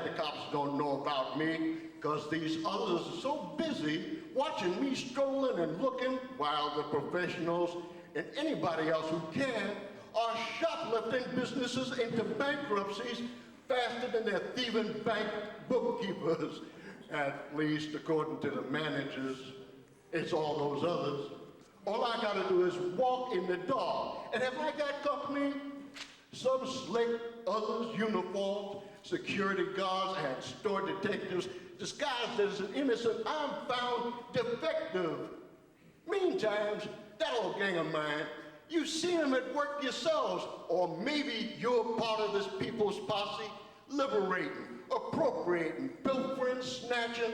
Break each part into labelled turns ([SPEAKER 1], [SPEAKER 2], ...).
[SPEAKER 1] the cops don't know about me, because these others are so busy watching me strolling and looking while the professionals and anybody else who can are shoplifting businesses into bankruptcies faster than their thieving bank bookkeepers. At least according to the managers, it's all those others. All I gotta do is walk in the dark, and have I got company? Some slick others, uniformed, security guards, and store detectives disguised as an innocent, I'm found defective. Meantime, that old gang of mine, you see them at work yourselves, or maybe you're part of this people's posse, liberating, appropriating, pilfering, snatching,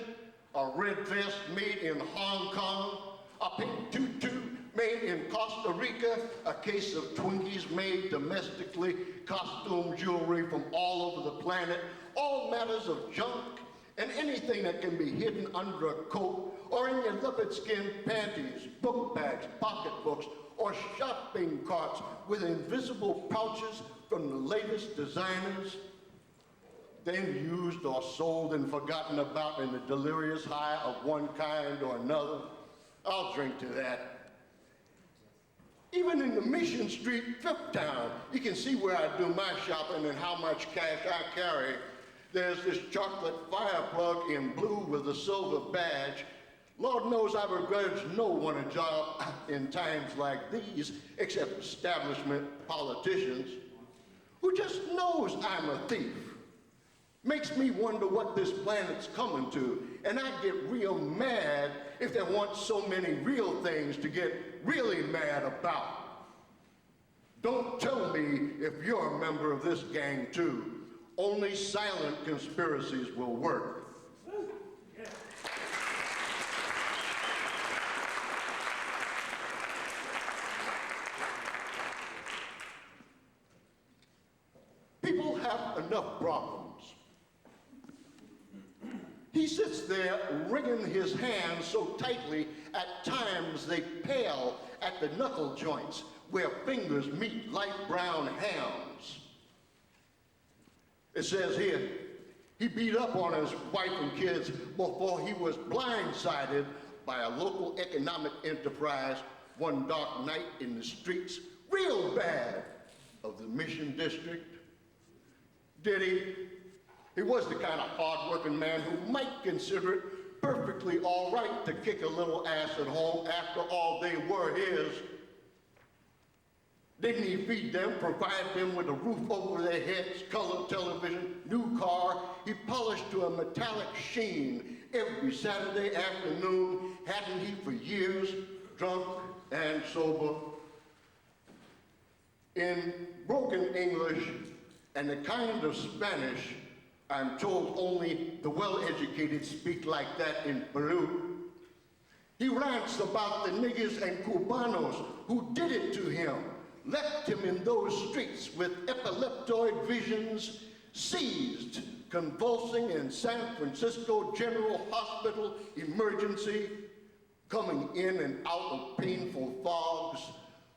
[SPEAKER 1] a red vest made in Hong Kong, a pink tutu made in Costa Rica, a case of Twinkies made domestically, costume jewelry from all over the planet, all matters of junk, and anything that can be hidden under a coat or in your leopard skin panties, book bags, pocketbooks, or shopping carts with invisible pouches from the latest designers, then used or sold and forgotten about in the delirious high of one kind or another. I'll drink to that. Even in the Mission Street, Fifth Town, you can see where I do my shopping and how much cash I carry. There's this chocolate fire plug in blue with a silver badge. Lord knows I begrudge no one a job in times like these, except establishment politicians, who just knows I'm a thief. Makes me wonder what this planet's coming to, and I get real mad if there weren't so many real things to get really mad about. Don't tell me if you're a member of this gang too. Only silent conspiracies will work. People have enough problems. He sits there wringing his hands so tightly at times they pale at the knuckle joints where fingers meet light brown hams. It says here, he beat up on his wife and kids before he was blindsided by a local economic enterprise one dark night in the streets, real bad, of the Mission District. Did he? He was the kind of hard-working man who might consider it perfectly all right to kick a little ass at home. After all, they were his. Didn't he feed them, provide them with a roof over their heads, color television, new car? He polished to a metallic sheen every Saturday afternoon, hadn't he for years, drunk and sober? In broken English and a kind of Spanish, I'm told only the well-educated speak like that in Peru. He rants about the niggers and Cubanos who did it to him, left him in those streets with epileptoid visions, seized, convulsing in San Francisco General Hospital emergency, coming in and out of painful fogs,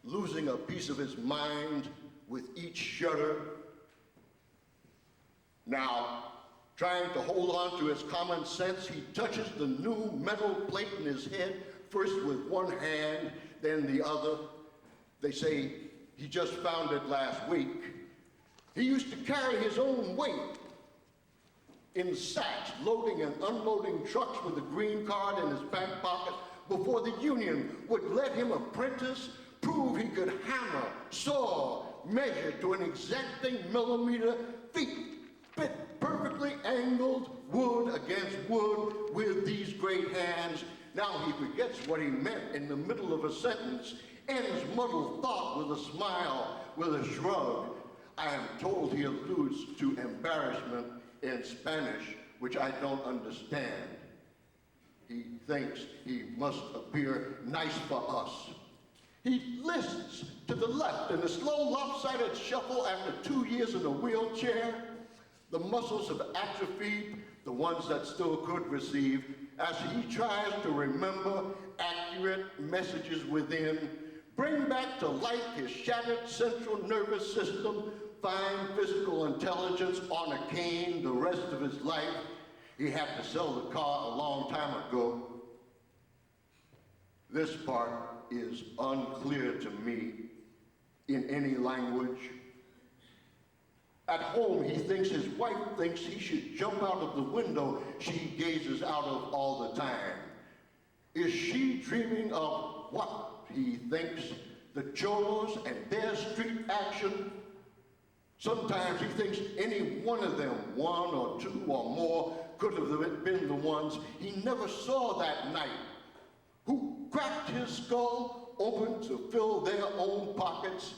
[SPEAKER 1] losing a piece of his mind with each shudder. Now, trying to hold on to his common sense, he touches the new metal plate in his head, first with one hand, then the other. They say he just found it last week. He used to carry his own weight in sacks, loading and unloading trucks with a green card in his back pocket before the union would let him apprentice, prove he could hammer, saw, measure to an exacting millimeter, feet, fit perfectly angled wood against wood with these great hands. Now he forgets what he meant in the middle of a sentence, ends muddled thought with a smile, with a shrug. I am told he alludes to embarrassment in Spanish, which I don't understand. He thinks he must appear nice for us. He lists to the left in a slow, lopsided shuffle after 2 years in a wheelchair. The muscles have atrophied, the ones that still could receive, as he tries to remember accurate messages within, bring back to life his shattered central nervous system, fine physical intelligence on a cane the rest of his life. He had to sell the car a long time ago. This part is unclear to me in any language. At home, he thinks his wife thinks he should jump out of the window she gazes out of all the time. Is she dreaming of what he thinks? The cholos and their street action? Sometimes he thinks any one of them, one or two or more, could have been the ones he never saw that night, who cracked his skull open to fill their own pockets.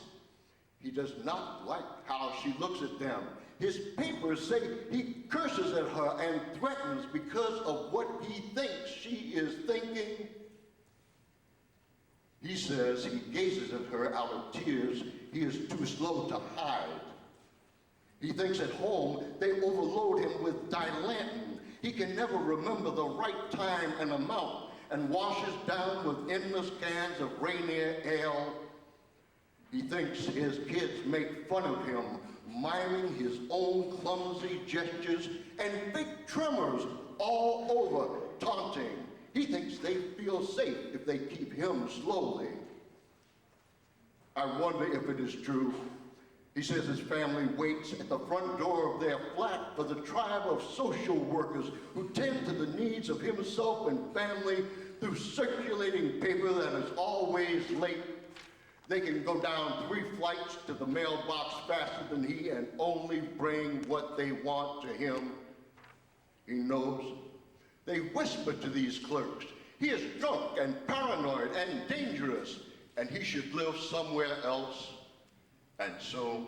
[SPEAKER 1] He does not like how she looks at them. His papers say he curses at her and threatens because of what he thinks she is thinking. He says he gazes at her out of tears he is too slow to hide. He thinks at home they overload him with Dilantin. He can never remember the right time and amount and washes down with endless cans of Rainier Ale. He thinks his kids make fun of him, miming his own clumsy gestures and fake tremors all over, taunting. He thinks they feel safe if they keep him slowly. I wonder if it is true. He says his family waits at the front door of their flat for the tribe of social workers who tend to the needs of himself and family through circulating paper that is always late. They can go down 3 flights to the mailbox faster than he and only bring what they want to him. He knows. They whisper to these clerks, he is drunk and paranoid and dangerous, and he should live somewhere else. And so,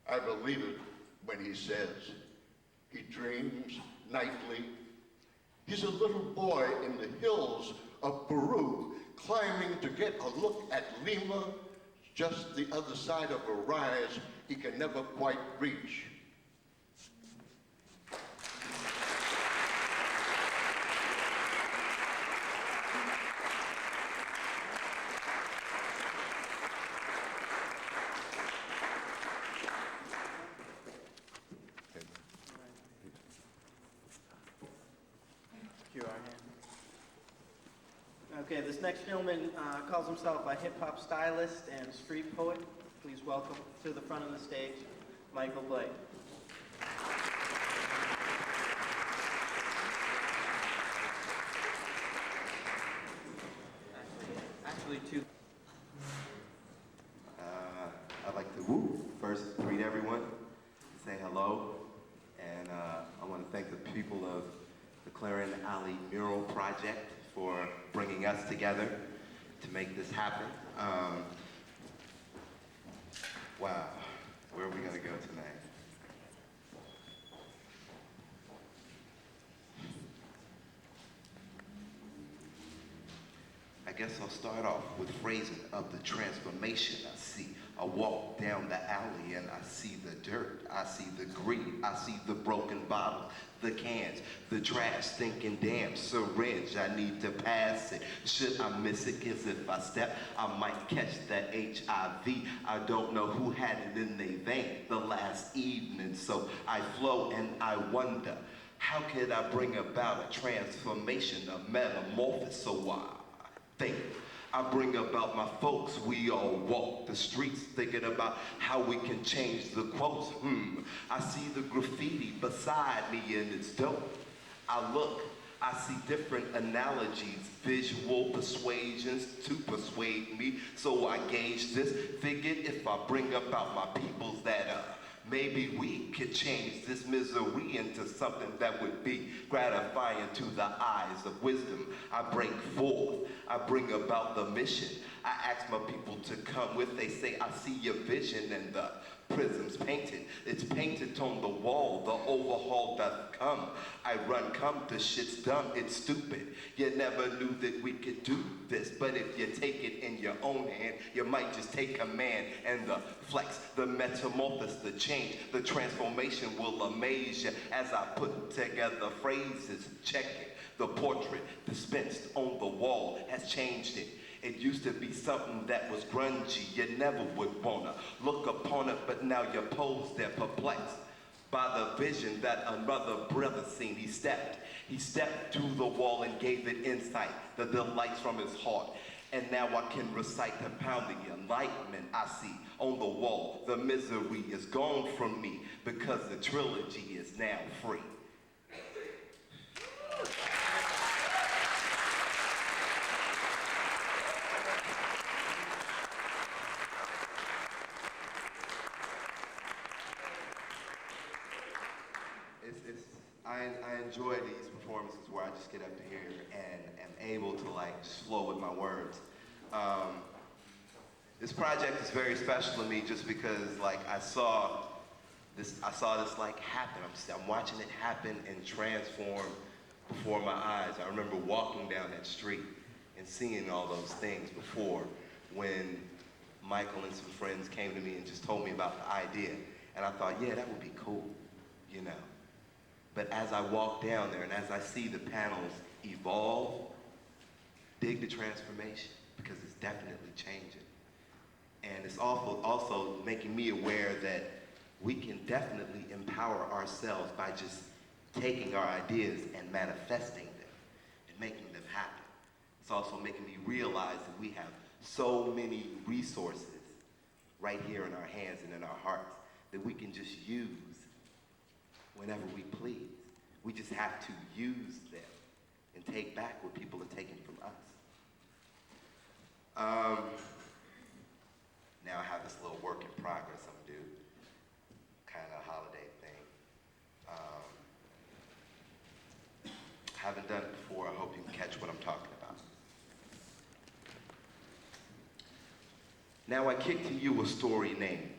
[SPEAKER 1] I believe it when he says he dreams nightly. He's a little boy in the hills of Peru, climbing to get a look at Lima, just the other side of a rise he can never quite reach.
[SPEAKER 2] Okay, this next gentleman calls himself a hip-hop stylist and street poet. Please welcome to the front of the stage, Michael Blake. Actually two.
[SPEAKER 3] I'd like to first greet everyone, say hello, and I want to thank the people of the Clarion Alley Mural Project for bringing us together to make this happen. Wow, where are we gonna go tonight? I guess I'll start off with phrasing of the transformation I see. I walk down the alley and I see the dirt, I see the greed, I see the broken bottle, the cans, the trash, thinking damn syringe, I need to pass it. Should I miss it? Cause if I step, I might catch that HIV. I don't know who had it in their vein the last evening, so I flow and I wonder, how could I bring about a transformation, a metamorphosis? So I think I bring about my folks. We all walk the streets thinking about how we can change the quotes. I see the graffiti beside me and it's dope. I look, I see different analogies, visual persuasions to persuade me. So I gauge this, figured if I bring about my peoples that maybe we could change this misery into something that would be gratifying to the eyes of wisdom. I break forth, I bring about the mission. I ask my people to come with, they say, I see your vision and the prism's painted. It's painted on the wall, the overhaul doth come. I run, come, the shit's dumb, it's stupid. You never knew that we could do this, but if you take it in your own hand, you might just take command and the flex, the metamorphosis, the change, the transformation will amaze you as I put together phrases, check it. The portrait dispensed on the wall has changed it. It used to be something that was grungy. You never would wanna look upon it, but now you're posed there perplexed by the vision that another brother seen. He stepped to the wall and gave it insight, the delights from his heart. And now I can recite the pounding enlightenment I see on the wall. The misery is gone from me because the trilogy is now free. I enjoy these performances where I just get up here and am able to like just flow with my words. This project is very special to me just because like I saw this like happen. I'm watching it happen and transform before my eyes. I remember walking down that street and seeing all those things before when Michael and some friends came to me and just told me about the idea. And I thought, yeah, that would be cool, you know. But as I walk down there and as I see the panels evolve, dig the transformation because it's definitely changing. And it's also making me aware that we can definitely empower ourselves by just taking our ideas and manifesting them and making them happen. It's also making me realize that we have so many resources right here in our hands and in our hearts that we can just use whenever we please. We just have to use them and take back what people are taking from us. Now I have this little work in progress I'm gonna do, kind of holiday thing. Haven't done it before. I hope you can catch what I'm talking about. Now I kick to you a story named,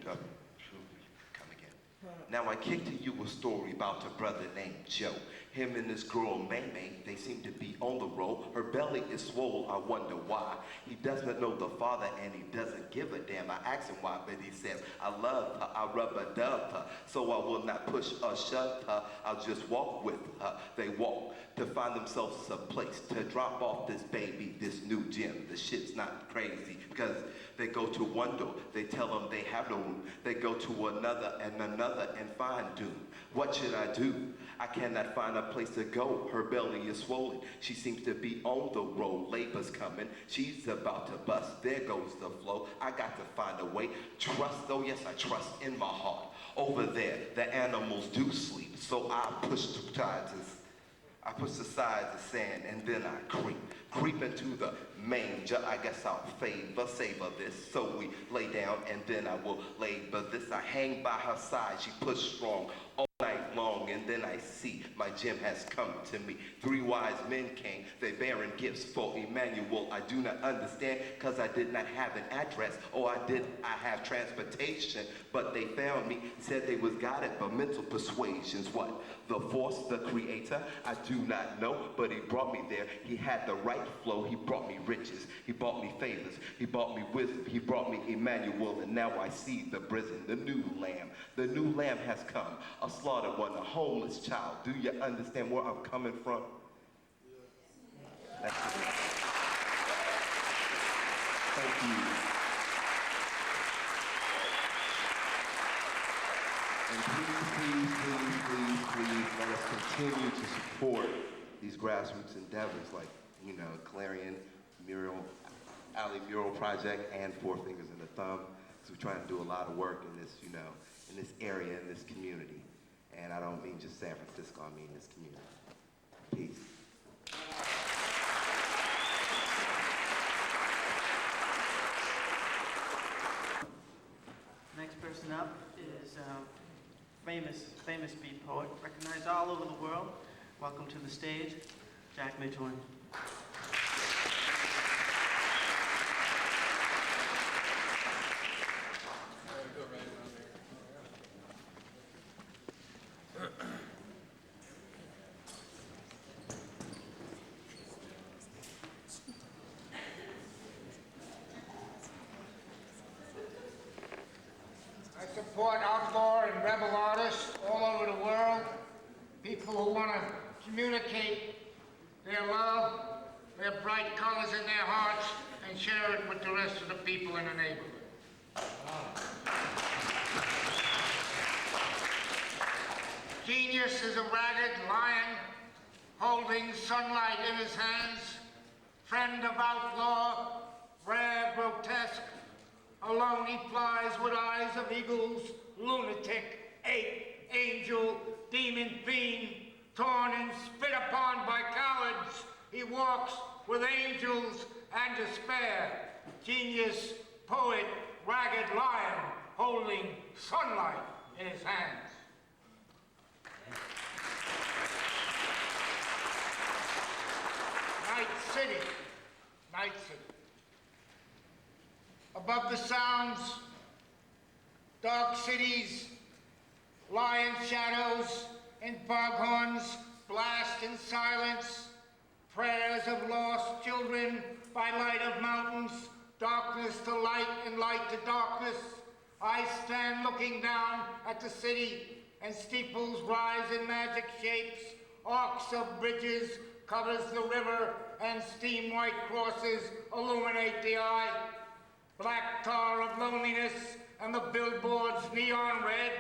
[SPEAKER 3] Now I kick to you a story about a brother named Joe. Him and this girl, May, they seem to be on the roll. Her belly is swole, I wonder why. He doesn't know the father and he doesn't give a damn. I asked him why, but he says, I love her, I rub-a-dub her. So I will not push or shove her, I'll just walk with her. They walk to find themselves a place to drop off this baby, this new gem. The shit's not crazy because they go to one door, they tell them they have no room. They go to another and find doom. What should I do? I cannot find a place to go. Her belly is swollen. She seems to be on the road. Labor's coming. She's about to bust. There goes the flow. I got to find a way. Trust, oh yes, I trust in my heart. Over there, the animals do sleep. So I push aside the sand and then I creep into the manger. I guess I'll savor this. So we lay down and then I will labor this. I hang by her side, she push strong all night long, and then I see my gem has come to me. 3 wise men came, they bearing gifts for Emmanuel. I do not understand, cause I did not have an address, or I have transportation, but they found me, said they was guided by mental persuasions. What? The force, the creator? I do not know, but he brought me there. He had the right flow, he brought me riches, he brought me favors, he brought me wisdom, he brought me Emmanuel, and now I see the prison, the new lamb. The new lamb has come, a slaughtered one, a homeless child. Do you understand where I'm coming from? That's it. Thank you. And please, let us continue to support these grassroots endeavors like, you know, Clarion, Mural, Mural Project, and Four Fingers and a Thumb. So we're trying to do a lot of work in this, you know, in this area, in this community. And I don't mean just San Francisco, I mean this community. Peace.
[SPEAKER 2] Next person up is famous beat poet, recognized all over the world. Welcome to the stage, Jack Midjoin.
[SPEAKER 4] I support outlaw and rebel artists all over the world, people who want to communicate their love, their bright colors in their hearts, and share it with the rest of the people in the neighborhood. Genius is a ragged lion holding sunlight in his hands, friend of outlaw, rare, grotesque. Alone he flies with eyes of eagles, lunatic, ape, angel, demon, fiend, torn and spit upon by cowards. He walks with angels and despair. Genius, poet, ragged lion, holding sunlight in his hands. Night City, Night City. Above the sounds, dark cities, lion shadows and foghorns blast in silence, prayers of lost children by light of mountains, darkness to light and light to darkness. I stand looking down at the city, and steeples rise in magic shapes, arcs of bridges covers the river, and steam white crosses illuminate the eye. Black tar of loneliness and the billboards neon red.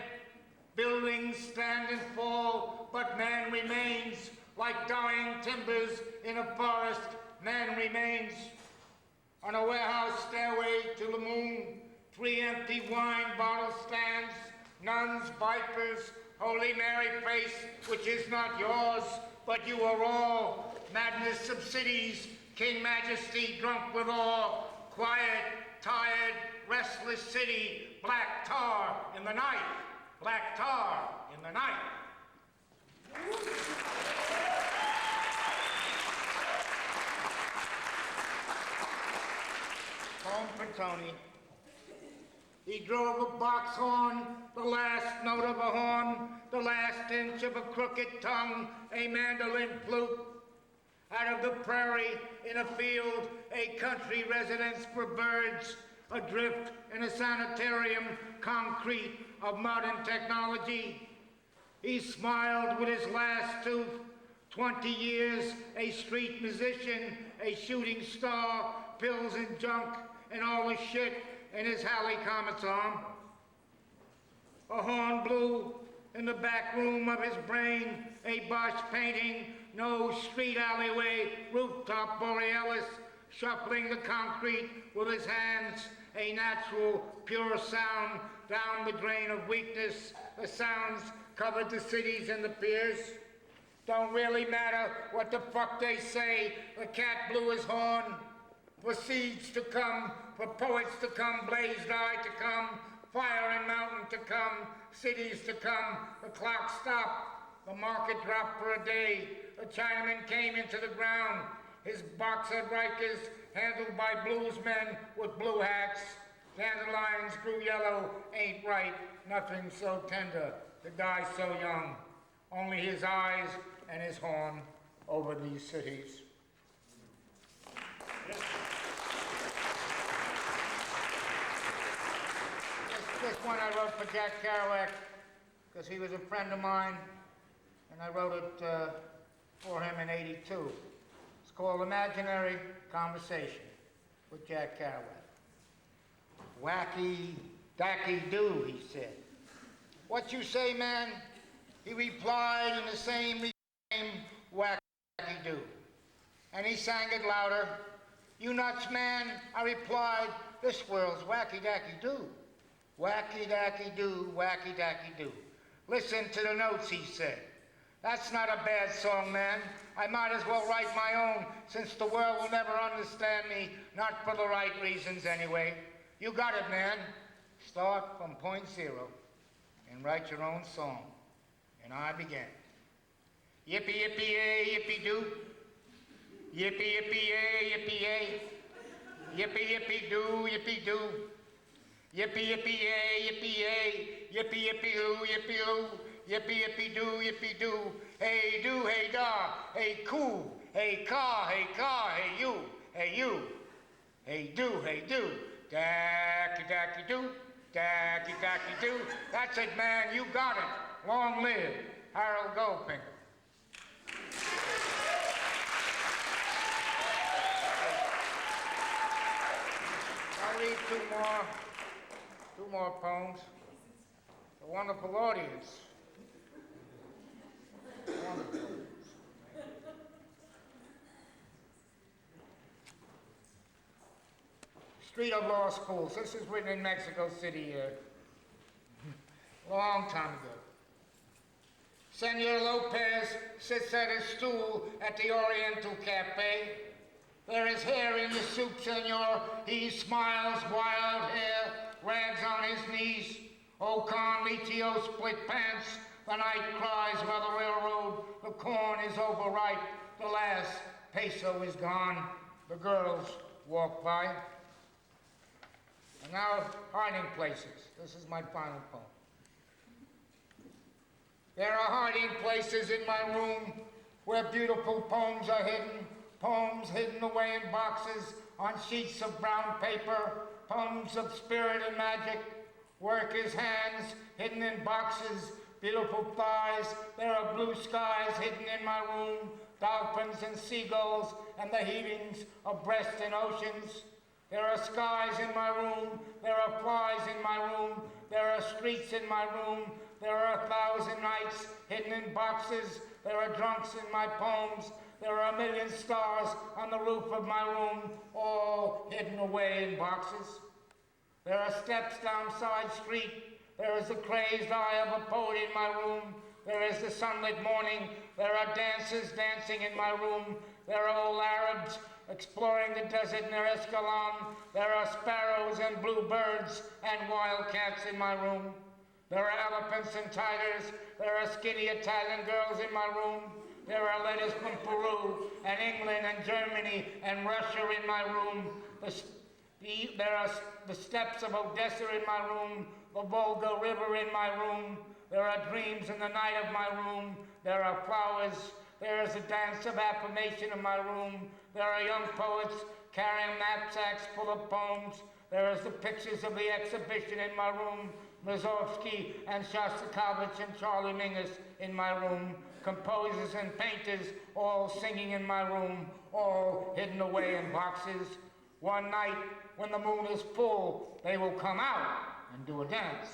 [SPEAKER 4] Buildings stand and fall, but man remains. Like dying timbers in a forest, man remains. On a warehouse stairway to the moon, 3 empty wine bottle stands, nuns, vipers, Holy Mary face, which is not yours, but you are all. Madness of cities, King Majesty drunk with awe, quiet, tired, restless city, black tar in the night, black tar in the night. Home for Tony. He drove a box horn, the last note of a horn, the last inch of a crooked tongue, a mandolin flute. Out of the prairie, in a field, a country residence for birds, adrift in a sanitarium, concrete of modern technology. He smiled with his last tooth, 20 years, a street musician, a shooting star, pills and junk, and all the shit in his Halley Comet's arm. A horn blew in the back room of his brain, a Bosch painting, no street alleyway, rooftop Borealis, shuffling the concrete with his hands, a natural, pure sound down the drain of weakness. The sounds covered the cities and the piers. Don't really matter what the fuck they say, the cat blew his horn. For seeds to come, for poets to come, blazed eye to come, fire and mountain to come, cities to come. The clock stopped, the market dropped for a day. A Chinaman came into the ground, his box had Rikers handled by bluesmen with blue hats. Dandelions grew yellow, ain't right, nothing so tender, to die so young. Only his eyes and his horn over these cities. This one I wrote for Jack Kerouac, because he was a friend of mine, and I wrote it for him in '82. It's called Imaginary Conversation with Jack Kerouac. Wacky, dacky do, he said. What you say, man? He replied in the same refrain, wacky do. And he sang it louder. You nuts, man? I replied, this world's wacky dacky do. Wacky dacky do, wacky dacky do. Listen to the notes, he said. That's not a bad song, man. I might as well write my own, since the world will never understand me, not for the right reasons anyway. You got it, man. Start from point zero and write your own song. And I began. Yippee, yippee, yay, yippee do. Yippee, yippee, yay, yippee, yay. Yippee, yippee, do, yippee, do. Yippee, yippee, yay, yippee, yay. Yippee, yippee, hoo, yippee, hoo. Yippee, yippee, do, yippee, do. Hey, do, hey, da. Hey, coo. Hey, car, hey, car. Hey, you. Hey, you. Hey, do, hey, do. Dacky, dacky, do. Dacky, dacky, do. That's it, man. You got it. Long live Harold Goldfinger. Two more poems. A wonderful audience. Wonderful. Street of Law Schools. This is written in Mexico City a long time ago. Senor Lopez sits at a stool at the Oriental Cafe. There is hair in the soup, senor. He smiles, wild hair, rags on his knees. O con litio split pants. The night cries by the railroad. The corn is overripe. The last peso is gone. The girls walk by. And now, hiding places. This is my final poem. There are hiding places in my room where beautiful poems are hidden, poems hidden away in boxes on sheets of brown paper, poems of spirit and magic, workers' hands hidden in boxes, beautiful thighs. There are blue skies hidden in my room, dolphins and seagulls, and the heavings of breasts in oceans. There are skies in my room, there are flies in my room, there are streets in my room, there are 1,000 nights hidden in boxes, there are drunks in my poems, there are 1,000,000 stars on the roof of my room, all hidden away in boxes. There are steps down side street, there is the crazed eye of a poet in my room, there is the sunlit morning, there are dancers dancing in my room, there are old Arabs exploring the desert near Escalon. There are sparrows and bluebirds and wildcats in my room. There are elephants and tigers. There are skinny Italian girls in my room. There are letters from Peru and England and Germany and Russia in my room. There are the steps of Odessa in my room, the Volga River in my room. There are dreams in the night of my room. There are flowers. There is a dance of affirmation in my room. There are young poets carrying knapsacks full of poems. There is the pictures of the exhibition in my room. Mussorgsky and Shostakovich and Charlie Mingus in my room. Composers and painters all singing in my room, all hidden away in boxes. One night, when the moon is full, they will come out and do a dance.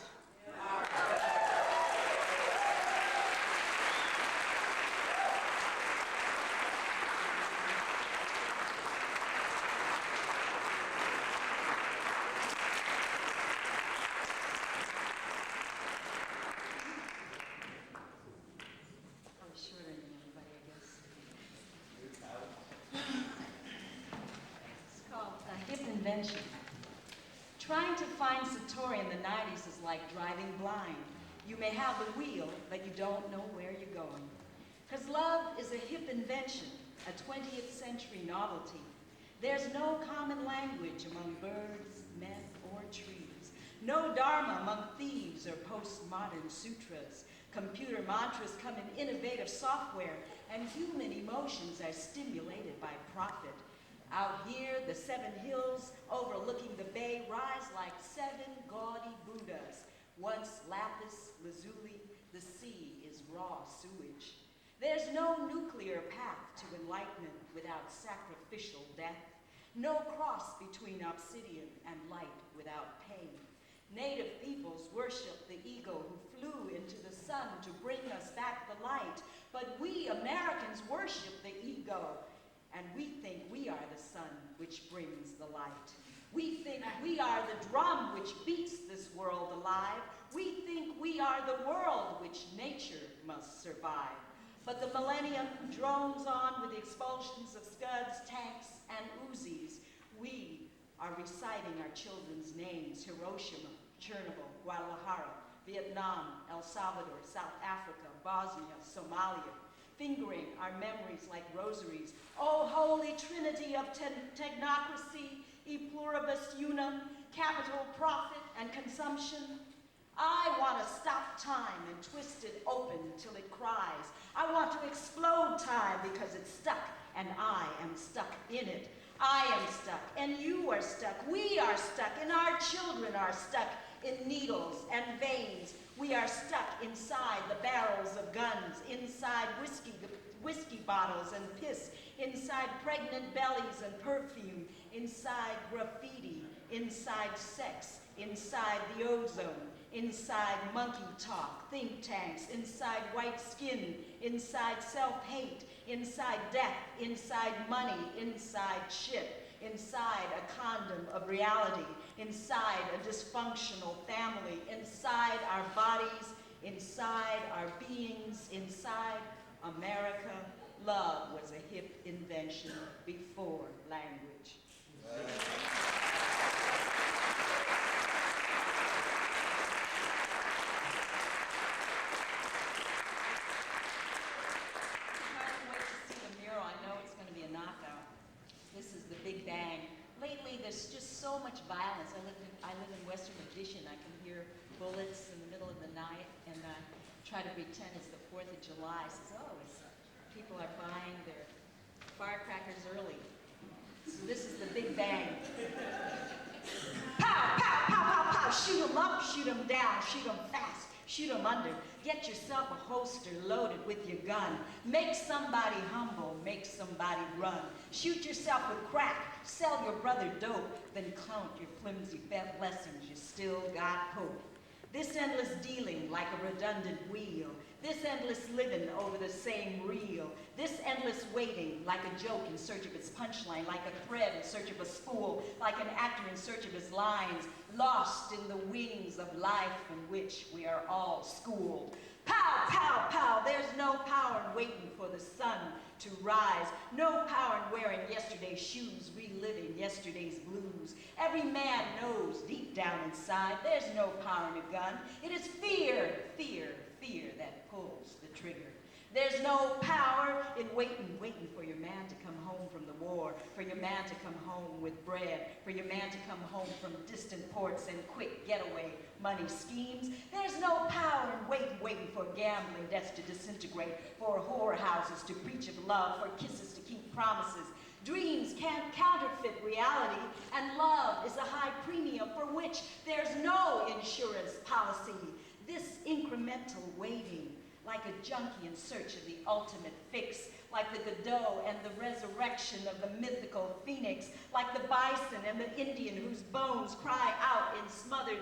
[SPEAKER 5] Trying to find Satori in the 90s is like driving blind. You may have the wheel, but you don't know where you're going. Because love is a hip invention, a 20th century novelty. There's no common language among birds, men, or trees. No dharma among thieves or postmodern sutras. Computer mantras come in innovative software, and human emotions are stimulated by profit. Out here, the 7 hills overlooking the bay rise like 7 gaudy Buddhas. Once lapis lazuli, the sea is raw sewage. There's no nuclear path to enlightenment without sacrificial death. No cross between obsidian and light without pain. Native peoples worship the ego who flew into the sun to bring us back the light. But we Americans worship the ego, and we think we are the sun which brings the light. We think we are the drum which beats this world alive. We think we are the world which nature must survive. But the millennium drones on with the expulsions of Scuds, tanks, and Uzis. We are reciting our children's names: Hiroshima, Chernobyl, Guadalajara, Vietnam, El Salvador, South Africa, Bosnia, Somalia, fingering our memories like rosaries. Oh, holy trinity of technocracy, e pluribus unum, capital, profit, and consumption. I want to stop time and twist it open till it cries. I want to explode time because it's stuck, and I am stuck in it. I am stuck, and you are stuck. We are stuck, and our children are stuck in needles and veins. We are stuck inside the barrels of guns, inside whiskey bottles and piss, inside pregnant bellies and perfume, inside graffiti, inside sex, inside the ozone, inside monkey talk, think tanks, inside white skin, inside self-hate, inside death, inside money, inside shit, inside a condom of reality, inside a dysfunctional family, inside our bodies, inside our beings, inside America. Love was a hip invention before language. This is the Big Bang. Lately, there's just so much violence. I live in Western Addition. I can hear bullets in the middle of the night, and I try to pretend it's the 4th of July. Says, oh, people are buying their firecrackers early. So this is the Big Bang. Pow, pow, pow, pow, pow. Shoot 'em up, shoot 'em down, shoot 'em fast, shoot 'em under. Get yourself a holster loaded with your gun. Make somebody humble, make somebody run. Shoot yourself with crack, sell your brother dope, then count your flimsy blessings, you still got hope. This endless dealing like a redundant wheel. This endless living over the same reel. This endless waiting like a joke in search of its punchline, like a thread in search of a spool, like an actor in search of his lines, lost in the wings of life in which we are all schooled. Pow, pow, pow, there's no power in waiting for the sun to rise. No power in wearing yesterday's shoes, reliving yesterday's blues. Every man knows deep down inside there's no power in a gun. It is fear, fear, fear that pulls the trigger. There's no power in waiting for your man to come home from the war, for your man to come home with bread, for your man to come home from distant ports and quick getaway money schemes. There's no power in waiting for gambling debts to disintegrate, for whorehouses to breach of love, for kisses to keep promises. Dreams can't counterfeit reality, and love is a high premium for which there's no insurance policy. This incremental waiting, like a junkie in search of the ultimate fix, like the Godot and the resurrection of the mythical phoenix, like the bison and the Indian whose bones cry out in smothered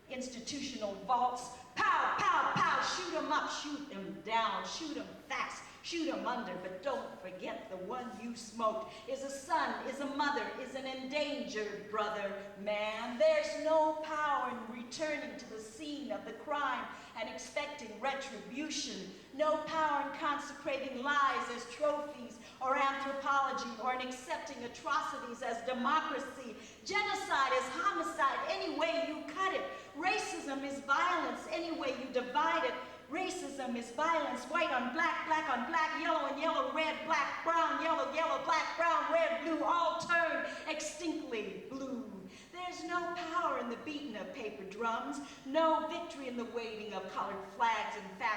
[SPEAKER 5] institutional vaults. Pow, pow, pow, shoot 'em up, shoot 'em down, shoot 'em fast, shoot 'em under, but don't forget the one you smoked is a son, is a mother, is an endangered brother. Man, there's no power in returning to the scene of the crime and expecting retribution. No power in consecrating lies as trophies or anthropology, or in accepting atrocities as democracy. Genocide is homicide any way you cut it. Racism is violence any way you divide it. Racism is violence, white on black, black on black, yellow and yellow, red, black, brown, yellow, yellow, black, brown, red, blue, all turned extinctly blue. There's no power in the beating of paper drums, no victory in the waving of colored flags and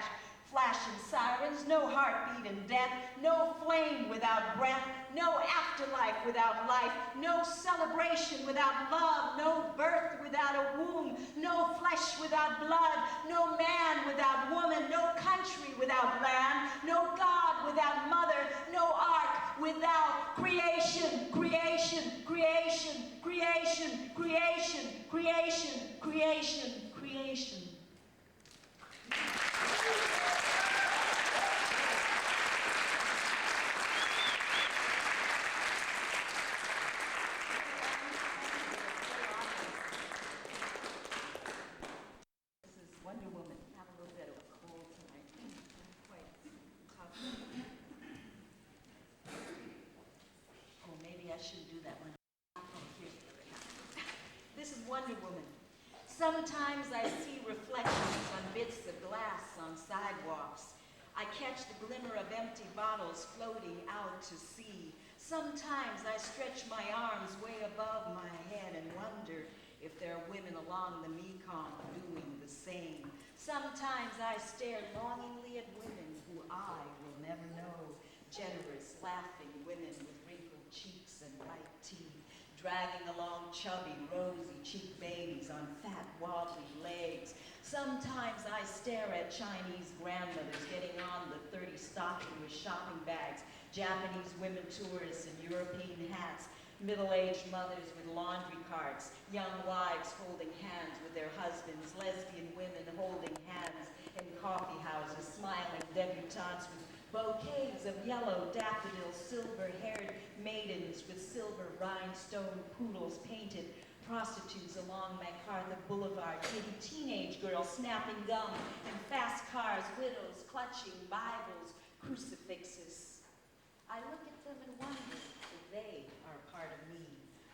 [SPEAKER 5] flashing sirens, no heartbeat in death, no flame without breath, no afterlife without life, no celebration without love, no birth without a womb, no flesh without blood, no man without woman, no country without land, no God without mother, no ark without creation, creation, creation, creation, creation, creation, creation, creation. Sometimes I see reflections on bits of glass on sidewalks. I catch the glimmer of empty bottles floating out to sea. Sometimes I stretch my arms way above my head and wonder if there are women along the Mekong doing the same. Sometimes I stare longingly at women who I will never know. Generous, laughing women with wrinkled cheeks and white teeth, dragging along chubby, rosy-cheeked babies on fat, wobbly legs. Sometimes I stare at Chinese grandmothers getting on the 30 stocking with shopping bags, Japanese women tourists in European hats, Middle-aged mothers with laundry carts, young wives holding hands with their husbands, lesbian women holding hands in coffee houses, smiling debutantes with bouquets of yellow daffodils, silver-haired maidens with silver rhinestone poodles painted, prostitutes along MacArthur Boulevard, giddy teenage girls snapping gum, and fast cars, widows clutching Bibles, crucifixes. I look at them and wonder if they are a part of me.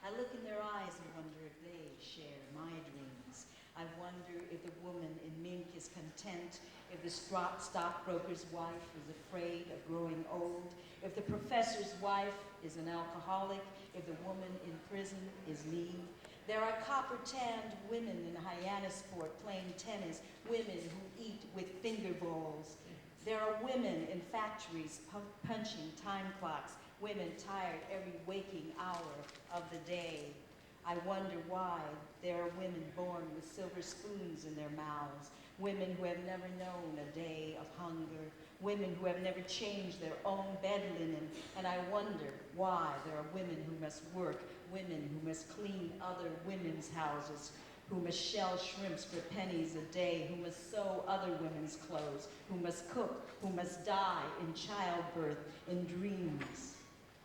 [SPEAKER 5] I look in their eyes and wonder if they share my dreams. I wonder if the woman in mink is content, if the stockbroker's wife is afraid of growing old, if the professor's wife is an alcoholic, if the woman in prison is me. There are copper-tanned women in Hyannisport playing tennis, women who eat with finger bowls. There are women in factories punching time clocks, women tired every waking hour of the day. I wonder why there are women born with silver spoons in their mouths, women who have never known a day of hunger, women who have never changed their own bed linen, and I wonder why there are women who must work, women who must clean other women's houses, who must shell shrimps for pennies a day, who must sew other women's clothes, who must cook, who must die in childbirth, in dreams.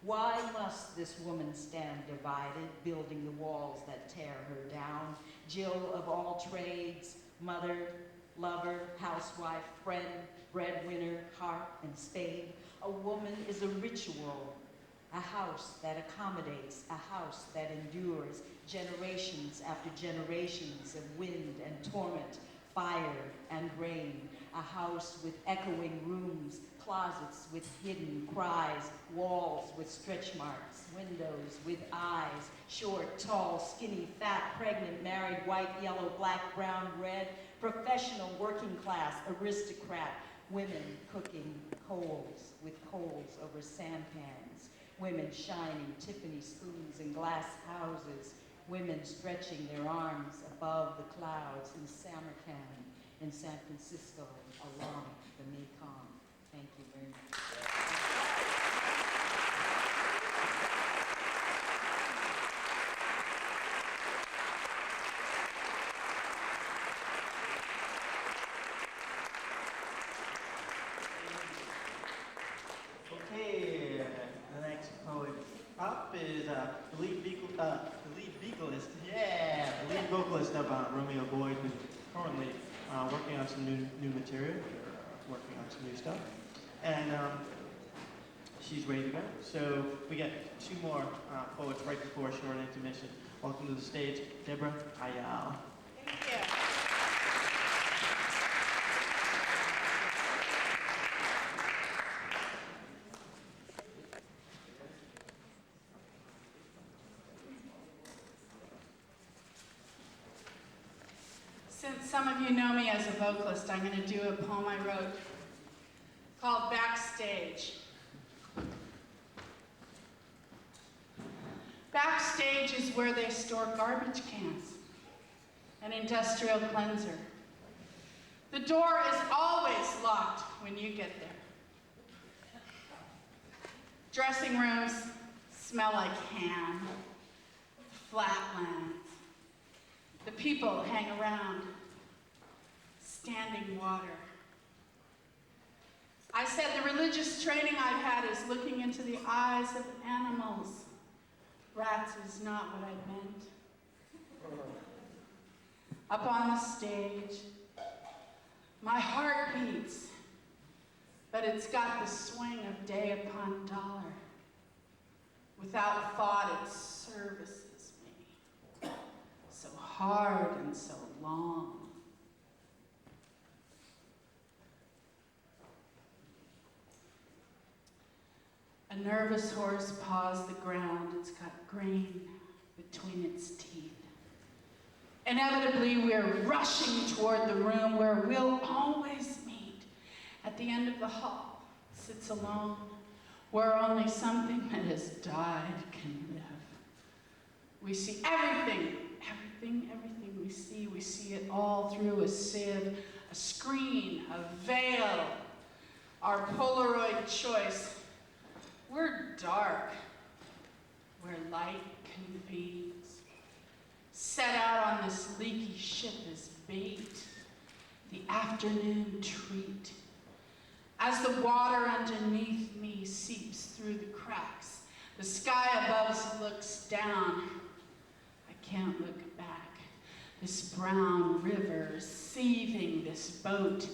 [SPEAKER 5] Why must this woman stand divided, building the walls that tear her down? Jill of all trades, mother, lover, housewife, friend, breadwinner, harp and spade. A woman is a ritual, a house that accommodates, a house that endures generations after generations of wind and torment, fire and rain. A house with echoing rooms, closets with hidden cries, walls with stretch marks, windows with eyes, short, tall, skinny, fat, pregnant, married, white, yellow, black, brown, red, professional, working class, aristocrat, women cooking coals with coals over sampans, women shining Tiffany spoons in glass houses, women stretching their arms above the clouds in Samarkand, in San Francisco, along the Mekong. Thank you very much.
[SPEAKER 2] Okay, the next poet up is the lead vocalist. Yeah, the lead vocalist of Romeo Boyd, who's currently working on some new material. They're working on some new stuff, and she's ready to go. So we got two more poets right before a short intermission. Welcome to the stage, Deborah, Iyall.
[SPEAKER 6] Thank you. Since some of you know me as a vocalist, I'm going to do a poem I wrote called Backstage. Backstage is where they store garbage cans, an industrial cleanser. The door is always locked when you get there. Dressing rooms smell like ham, flatlands. The people hang around, standing water. I said the religious training I've had is looking into the eyes of animals. Rats is not what I meant. Up on the stage, my heart beats, but it's got the swing of day upon dollar. Without thought, it services me. So hard and so long. A nervous horse paws the ground. It's got grain between its teeth. Inevitably, we're rushing toward the room where we'll always meet. At the end of the hall, sits alone, where only something that has died can live. We see everything we see. We see it all through a sieve, a screen, a veil, our Polaroid choice. We're dark. where light convenes. Set out on this leaky ship as bait, the afternoon treat. As the water underneath me seeps through the cracks, the sky above us looks down. I can't look back. This brown river seething this boat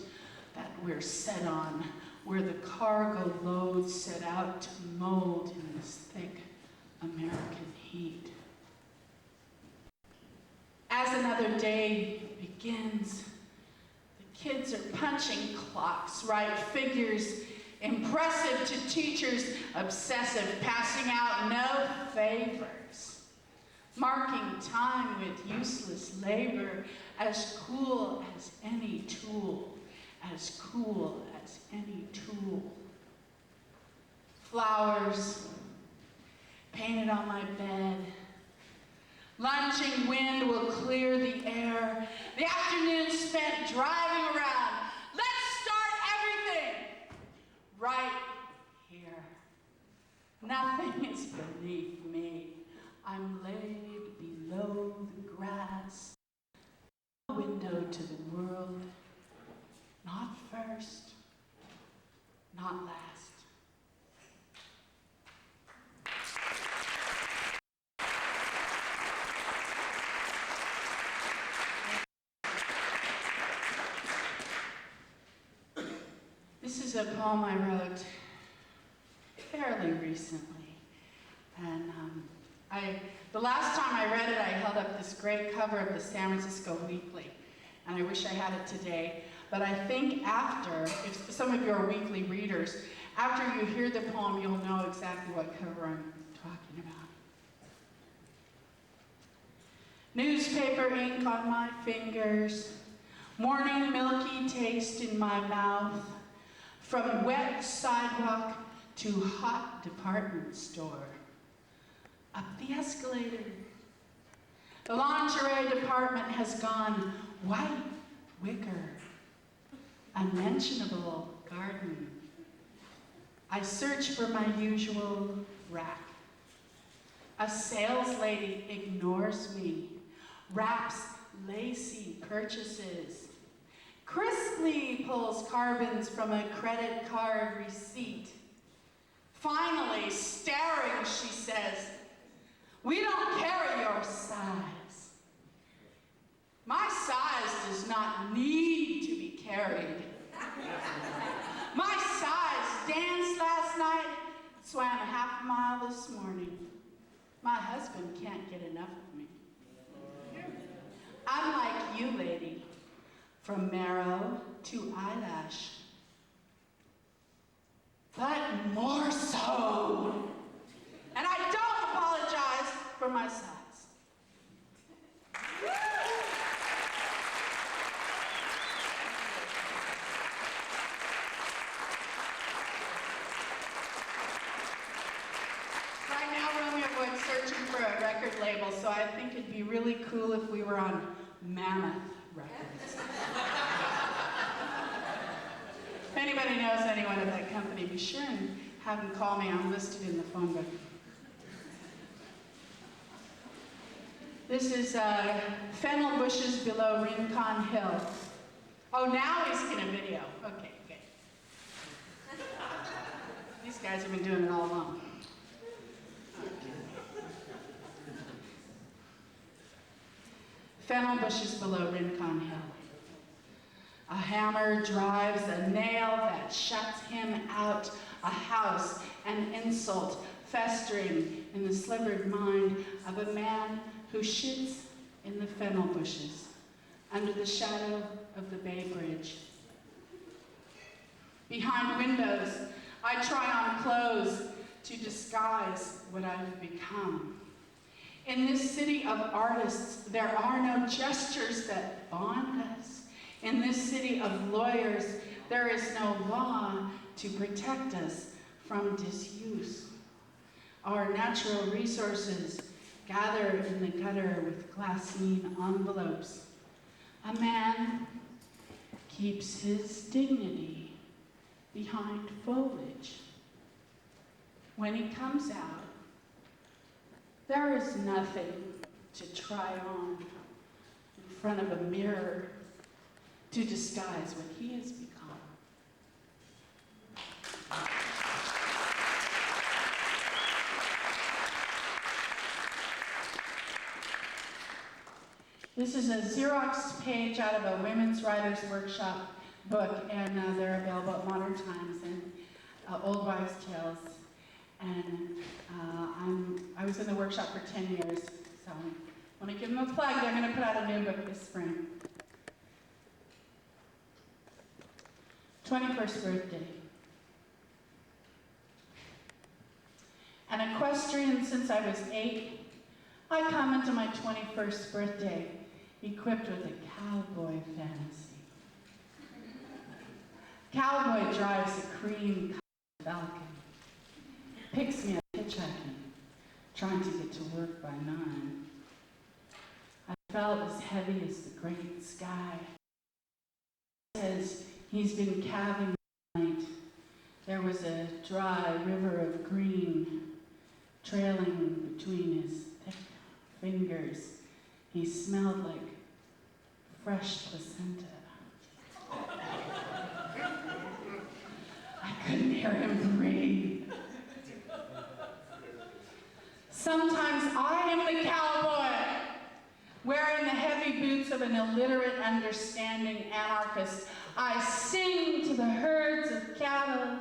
[SPEAKER 6] that we're set on, where the cargo loads set out to mold in this thick American heat. As another day begins, the kids are punching clocks, right figures, impressive to teachers, obsessive, passing out no favors, marking time with useless labor, as cool as any tool, as cool as any tool. Flowers painted on my bed. Lunging wind will clear the air. The afternoon spent driving around. Let's start everything right here. Nothing is beneath me. I'm laid below the grass. A window to the world. Not first, not last. This is a poem I wrote fairly recently. And the last time I read it, I held up this great cover of the San Francisco Weekly. And I wish I had it today. But I think after, if some of you are weekly readers, after you hear the poem, you'll know exactly what cover I'm talking about. Newspaper ink on my fingers, morning milky taste in my mouth, from wet sidewalk to hot department store. Up the escalator. The lingerie department has gone white wicker. Unmentionable garden. I search for my usual rack. A sales lady ignores me, wraps lacy purchases, crisply pulls carbons from a credit card receipt. Finally, staring, she says, "We don't carry your size." My size does not need to be carried. My size danced last night, swam a half mile this morning. My husband can't get enough of me. I'm like you, lady, from marrow to eyelash, but more so. And I don't apologize for my size. Searching for a record label, so I think it'd be really cool if we were on Mammoth Records. If anybody knows anyone at that company, be sure and have them call me. I'm listed in the phone book. This is fennel bushes below Rincon Hill. Oh, now he's in a video. Okay, good. These guys have been doing it all along. Fennel bushes below Rincon Hill. A hammer drives a nail that shuts him out. A house, an insult, festering in the slivered mind of a man who shits in the fennel bushes under the shadow of the Bay Bridge. Behind windows, I try on clothes to disguise what I've become. In this city of artists, there are no gestures that bond us. In this city of lawyers, there is no law to protect us from disuse. Our natural resources gather in the gutter with glassine envelopes. A man keeps his dignity behind foliage. When he comes out, There is nothing to try on in front of a mirror to disguise what he has become. This is a Xerox page out of a Women's Writers Workshop book, and they're available at Modern Times and Old Wives' Tales. And I was in the workshop for 10 years, so I want to give them a plug. They're going to put out a new book this spring. 21st birthday. An equestrian since I was 8, I come into my 21st birthday equipped with a cowboy fantasy. Cowboy drives a cream falcon, picks me up hitchhiking, trying to get to work by 9. I felt as heavy as the great sky. Says he's been calving the night. There was a dry river of green trailing between his thick fingers. He smelled like fresh placenta. I couldn't hear him breathe. Sometimes I am the cowboy, wearing the heavy boots of an illiterate, understanding anarchist. I sing to the herds of cattle,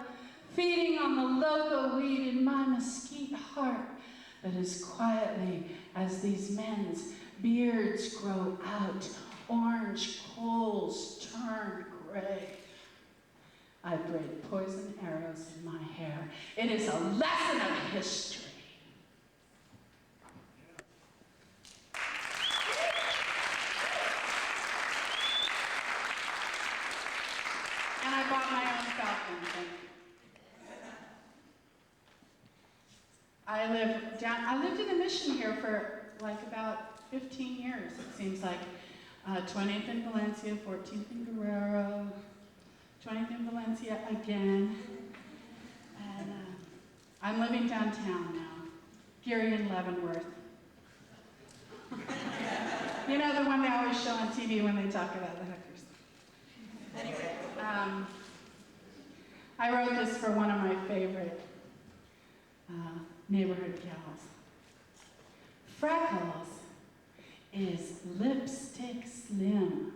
[SPEAKER 6] feeding on the local weed in my mesquite heart, but as quietly as these men's beards grow out, orange coals turn gray. I braid poison arrows in my hair. It is a lesson of history. And I bought my own falcon, thank you. I lived in a mission here for like about 15 years, it seems like. 20th in Valencia, 14th in Guerrero, 20th in Valencia again. And I'm living downtown now, Geary and Leavenworth. You know, the one they always show on TV when they talk about the hookers. Anyway, I wrote this for one of my favorite neighborhood gals. Freckles is lipstick slim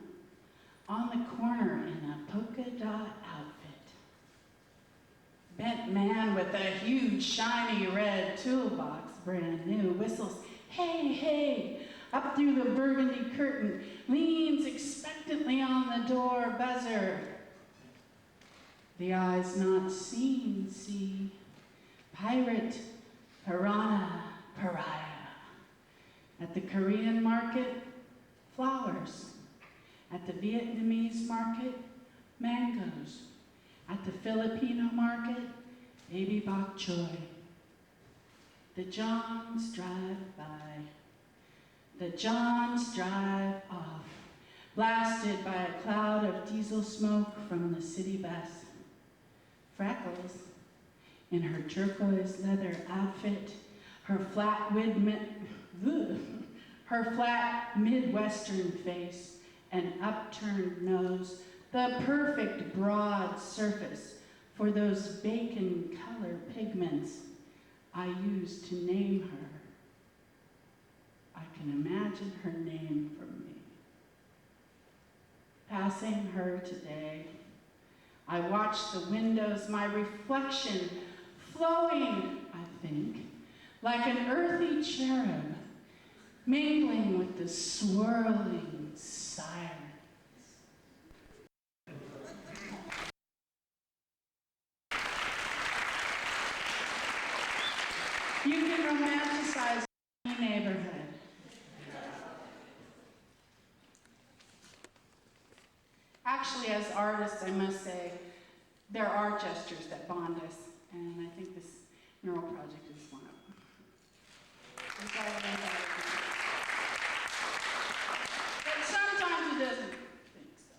[SPEAKER 6] on the corner in a polka dot outfit. Bent man with a huge shiny red toolbox, brand new, whistles, hey, hey, up through the burgundy curtain, leans expectantly on the door buzzer. The eyes not seen see, pirate, piranha, pariah. At the Korean market, flowers. At the Vietnamese market, mangoes. At the Filipino market, baby bok choy. The Johns drive by. The Johns drive off, blasted by a cloud of diesel smoke from the city bus. Freckles, in her turquoise leather outfit, her flat Midwestern face and upturned nose, the perfect broad surface for those bacon color pigments I used to name her. I can imagine her name for me. Passing her today, I watch the windows, my reflection flowing, I think, like an earthy cherub, mingling with the swirling sirens. You can romanticize any neighborhood. Actually, as artists, I must say, there are gestures that bond us, and I think this mural project is one of them. But sometimes it doesn't think so.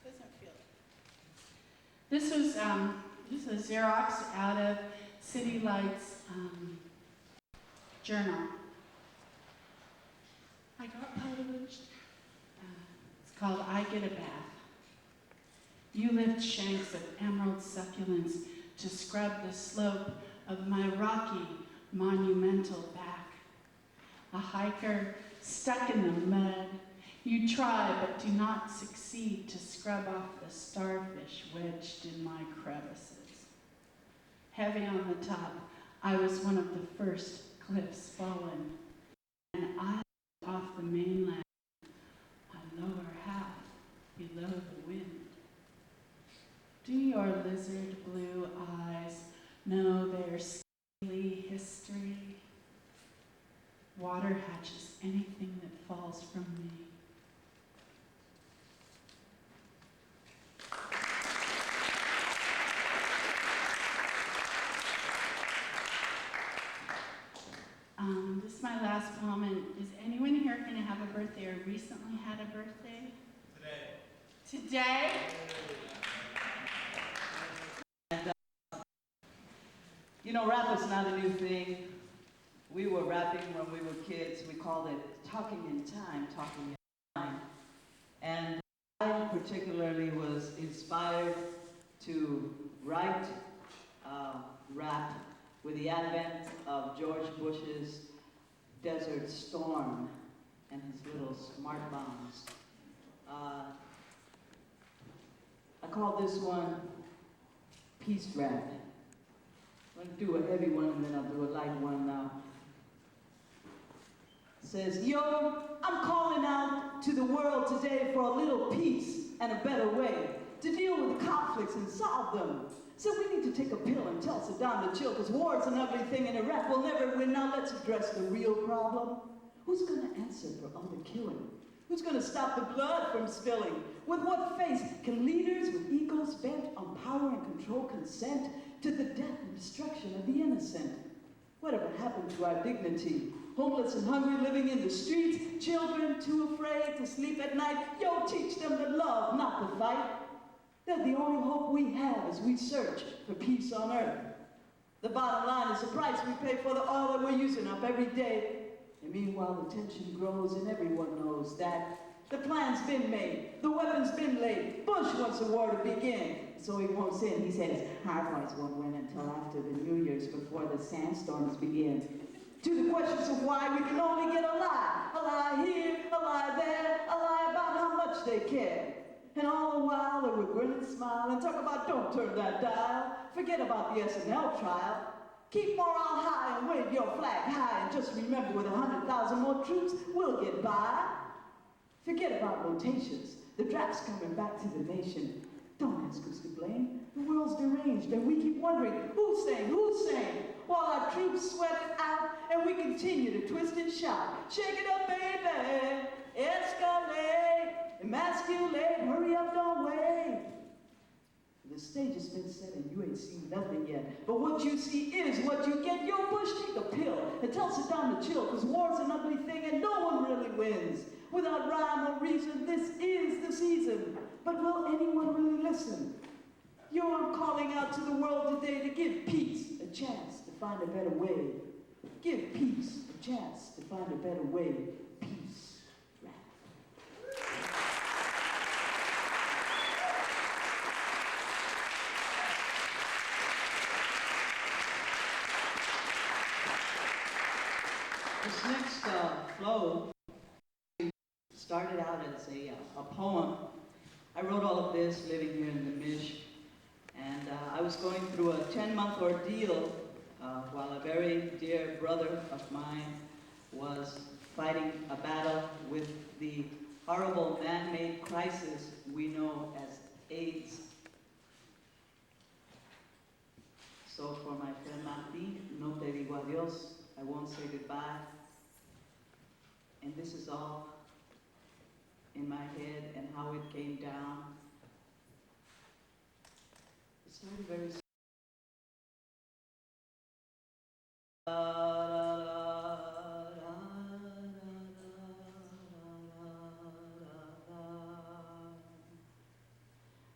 [SPEAKER 6] It doesn't feel it. This is Xerox out of City Lights journal. I got published. It's called I Get a Bath. You lift shanks of emerald succulents to scrub the slope of my rocky, monumental back. A hiker stuck in the mud, you try but do not succeed to scrub off the starfish wedged in my crevices. Heavy on the top, I was one of the first cliffs fallen, and I off the mainland, my lower half below the wind. Do your lizard blue eyes know their scaly history? Water hatches anything that falls from me. This is my last poem, and is anyone here going to have a birthday or recently had a birthday? Today?
[SPEAKER 7] You know, rap is not a new thing. We were rapping when we were kids. We called it talking in time, talking in time. And I particularly was inspired to write rap with the advent of George Bush's Desert Storm and his little smart bombs. I call this one Peace Rap. I'm going to do a heavy one and then I'll do a light one now. It says, yo, I'm calling out to the world today for a little peace and a better way to deal with the conflicts and solve them. So we need to take a pill and tell Saddam to chill, because war's an ugly thing and Iraq will never win. Now let's address the real problem. Who's going to answer for all the killing? Who's going to stop the blood from spilling? With what face can leaders with egos bent on power and control consent to the death and destruction of the innocent? Whatever happened to our dignity? Homeless and hungry living in the streets, children too afraid to sleep at night. Yo, teach them to love, not to fight. They're the only hope we have as we search for peace on earth. The bottom line is the price we pay for the oil that we're using up every day. And meanwhile, the tension grows and everyone knows that the plan's been made, the weapon's been laid. Bush wants the war to begin, so he won't sin. He said his hard boys won't win until after the New Year's, before the sandstorms begin. To the questions of why, we can only get a lie here, a lie there, a lie about how much they care. And all the while they would grin and smile and talk about don't turn that dial, forget about the SNL trial. Keep morale high and wave your flag high, and just remember with 100,000 more troops, we'll get by. Forget about rotations, the draft's coming back to the nation. Don't ask who's to blame, the world's deranged, and we keep wondering who's saying, while our troops sweat it out and we continue to twist and shout. Shake it up, baby, escalate, emasculate, hurry up, don't wait. The stage has been set and you ain't seen nothing yet. But what you see is what you get. Yo, Bush, take a pill and tell Saddam to chill, because war's an ugly thing and no one really wins. Without rhyme or reason, this is the season. But will anyone really listen? Yo, I'm calling out to the world today to give peace a chance to find a better way. Give peace a chance to find a better way. Peace. Rap. This next flow started out as a poem. I wrote all of this living here in the Mish, and I was going through a 10-month ordeal while a very dear brother of mine was fighting a battle with the horrible man-made crisis we know as AIDS. So for my friend Franti, no te digo adios, I won't say goodbye. And this is all in my head and how it came down. It started very slow.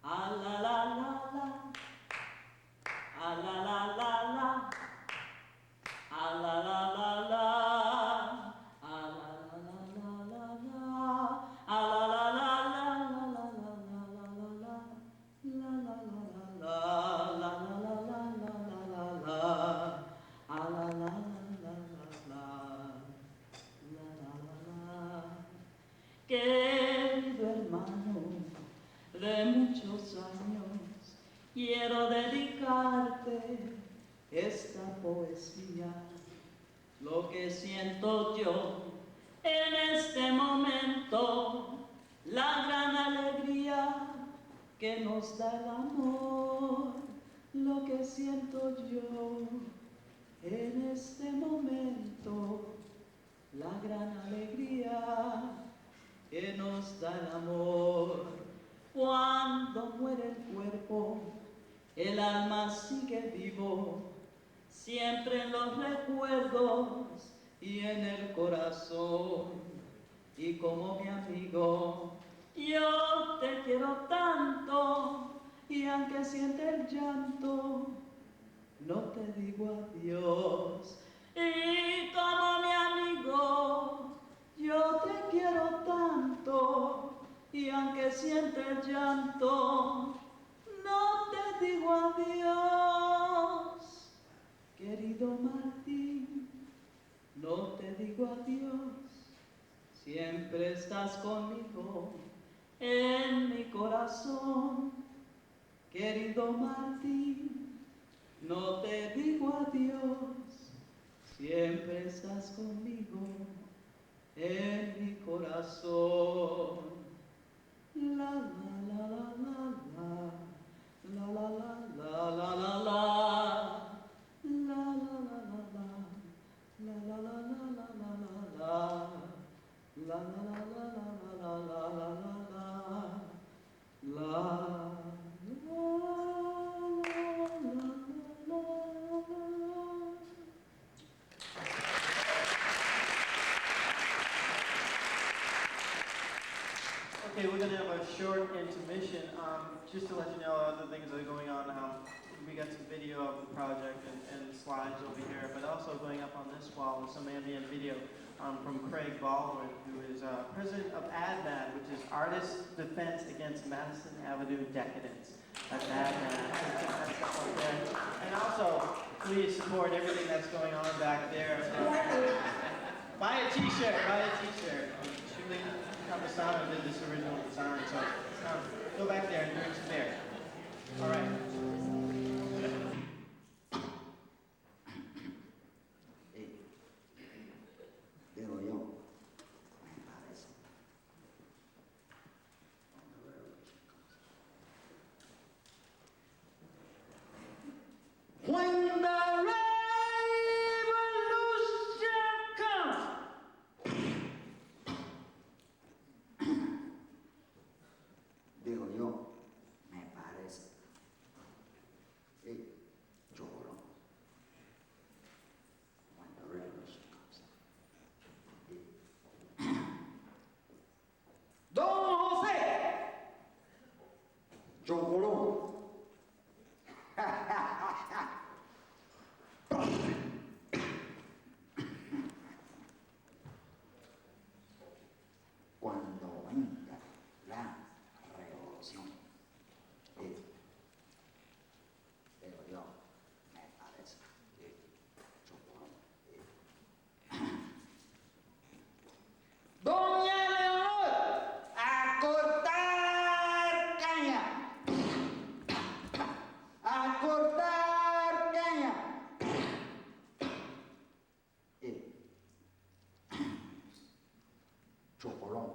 [SPEAKER 7] La la la la, ah la la la la. cantarte esta poesía.
[SPEAKER 8] Lo que siento yo en este momento, la gran alegría que nos da el amor.
[SPEAKER 7] Lo que siento yo en este momento, la gran alegría que nos da el amor. Cuando muere el cuerpo, el alma sigue vivo, siempre en los recuerdos y en el corazón. Y como mi amigo, yo te quiero tanto, y aunque siente el llanto, no te digo adiós. Y como mi amigo, yo te quiero tanto, y aunque siente el llanto, no te digo adiós. Querido Martín, no te digo adiós, siempre estás conmigo en mi corazón. Querido Martín, no te digo adiós, siempre estás conmigo en mi corazón. La la la la la la la la la la la la. La la la la la, la la la la la la la, la la la la la la la la la la.
[SPEAKER 2] Okay, we're gonna have a short intermission. Just to let you know other things that are going on now. We got some video of the project and slides over here, but also going up on this wall is some ambient video from Craig Baldwin, who is president of ADMAD, which is Artists Defense Against Madison Avenue Decadence. That's ADMAD. That's up there. And also, please support everything that's going on back there. Buy a t-shirt, buy a t-shirt. Julie Campesano did this original design, so go back there and drink some beer. All right.
[SPEAKER 9] Digo yo, me parece. When the revolution comes, digo yo, me parece. Y lloro. When the revolution comes. Don José Chocolón. Cuando venga la revolución, pero yo me parece que Chocolón. Doña Leonor, a cortar caña. A cortar caña. Chocolón.